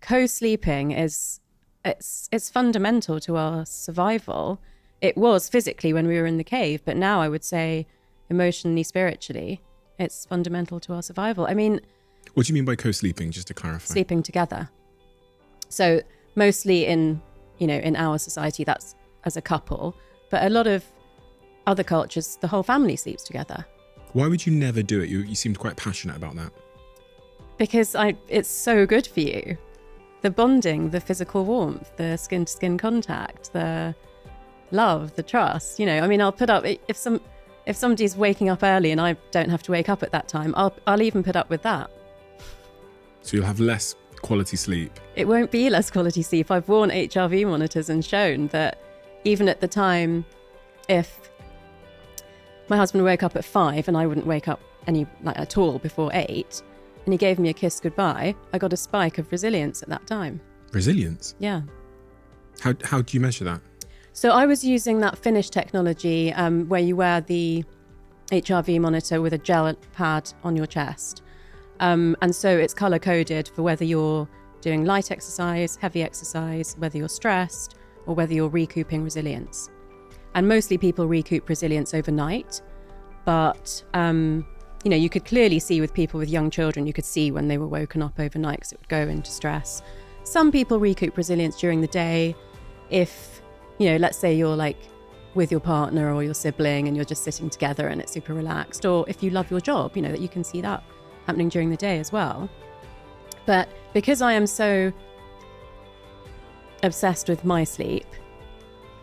co-sleeping it's fundamental to our survival. It was physically when we were in the cave, but now I would say emotionally, spiritually, it's fundamental to our survival. I mean, what do you mean by co-sleeping, just to clarify? Sleeping together. So mostly in our society, that's as a couple, but a lot of other cultures, the whole family sleeps together. Why would you never do it? You seemed quite passionate about that. Because it's so good for you. The bonding, the physical warmth, the skin-to-skin contact, the love, the trust. I'll put up, if somebody's waking up early and I don't have to wake up at that time, I'll even put up with that. So you'll have less quality sleep. It won't be less quality sleep. I've worn HRV monitors and shown that even at the time, if my husband woke up at 5 and I wouldn't wake up at all before 8, and he gave me a kiss goodbye, I got a spike of resilience at that time. Resilience? Yeah. How do you measure that? So I was using that Finnish technology where you wear the HRV monitor with a gel pad on your chest. And so it's color coded for whether you're doing light exercise, heavy exercise, whether you're stressed, or whether you're recouping resilience. And mostly people recoup resilience overnight. But, you could clearly see with people with young children, you could see when they were woken up overnight because it would go into stress. Some people recoup resilience during the day. If, let's say you're like with your partner or your sibling and you're just sitting together and it's super relaxed. Or if you love your job, that you can see that happening during the day as well. But because I am so obsessed with my sleep,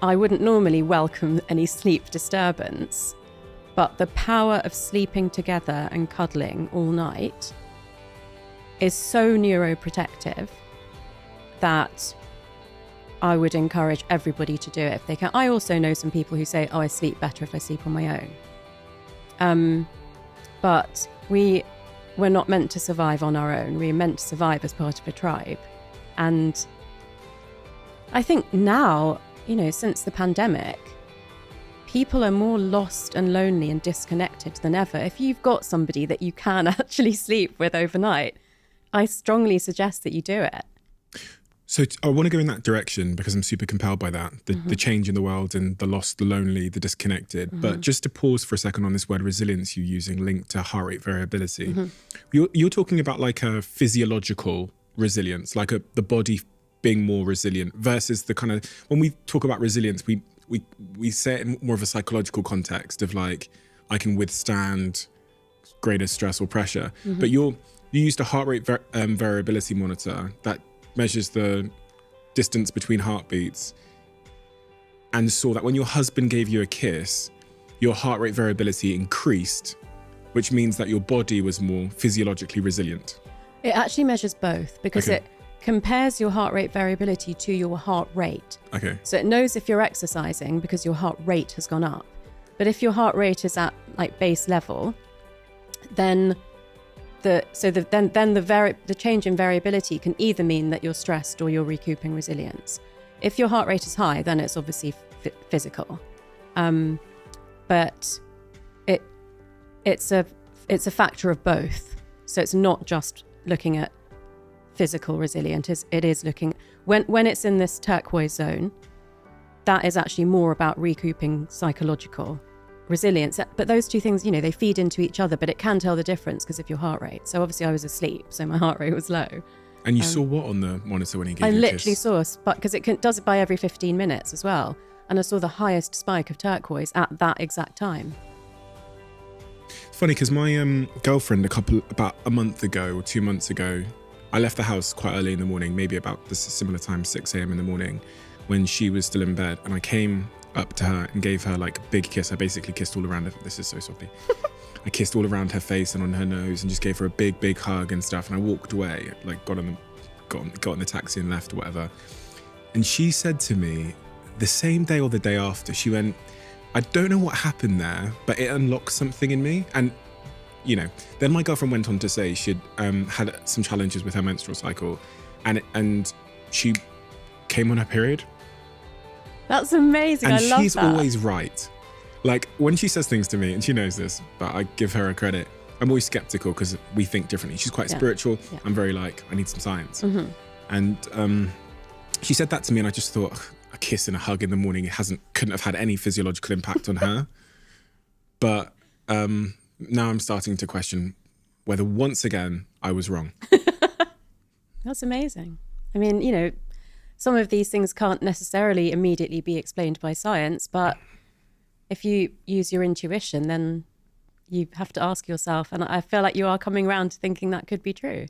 I wouldn't normally welcome any sleep disturbance, but the power of sleeping together and cuddling all night is so neuroprotective that I would encourage everybody to do it if they can. I also know some people who say, I sleep better if I sleep on my own. But we're not meant to survive on our own. We're meant to survive as part of a tribe. And I think now, since the pandemic, people are more lost and lonely and disconnected than ever. If you've got somebody that you can actually sleep with overnight, I strongly suggest that you do it. So I want to go in that direction because I'm super compelled by that, the change in the world and the lost, the lonely, the disconnected. But just to pause for a second on this word resilience you're using linked to heart rate variability. You're talking about like a physiological resilience, like the body being more resilient versus the kind of, when we talk about resilience, we say it in more of a psychological context of like, I can withstand greater stress or pressure. But you used a heart rate variability monitor that measures the distance between heartbeats and saw that when your husband gave you a kiss, your heart rate variability increased, which means that your body was more physiologically resilient. It actually measures both because it compares your heart rate variability to your heart rate. Okay. So it knows if you're exercising because your heart rate has gone up. But if your heart rate is at like base level, then the change in variability can either mean that you're stressed or you're recouping resilience. If your heart rate is high, then it's obviously physical. But it's a factor of both. So it's not just looking at physical resilience. It is looking when it's in this turquoise zone, that is actually more about recouping psychological resilience. But those two things, they feed into each other, but it can tell the difference because of your heart rate. So obviously I was asleep, so my heart rate was low. And you saw what on the monitor when he gave you a kiss? I literally saw a spike, because it does it by every 15 minutes as well. And I saw the highest spike of turquoise at that exact time. It's funny because my girlfriend about a month ago or 2 months ago, I left the house quite early in the morning, maybe about the similar time, 6 a.m. in the morning, when she was still in bed. And I came up to her and gave her like a big kiss. I basically kissed all around her. This is so soppy. I kissed all around her face and on her nose and just gave her a big, big hug and stuff. And I walked away, like got in the taxi and left or whatever. And she said to me the same day or the day after, she went, I don't know what happened there, but it unlocked something in me. And then my girlfriend went on to say she'd had some challenges with her menstrual cycle and she came on her period. That's amazing. And I love that. she's always right. Like when she says things to me, and she knows this, but I give her a credit. I'm always skeptical because we think differently. She's quite spiritual. Yeah. I'm very like, I need some science. And she said that to me, and I just thought, a kiss and a hug in the morning couldn't have had any physiological impact on her. But now I'm starting to question whether once again I was wrong. That's amazing. I mean, you know, some of these things can't necessarily immediately be explained by science, but if you use your intuition, then you have to ask yourself, and I feel like you are coming around to thinking that could be true.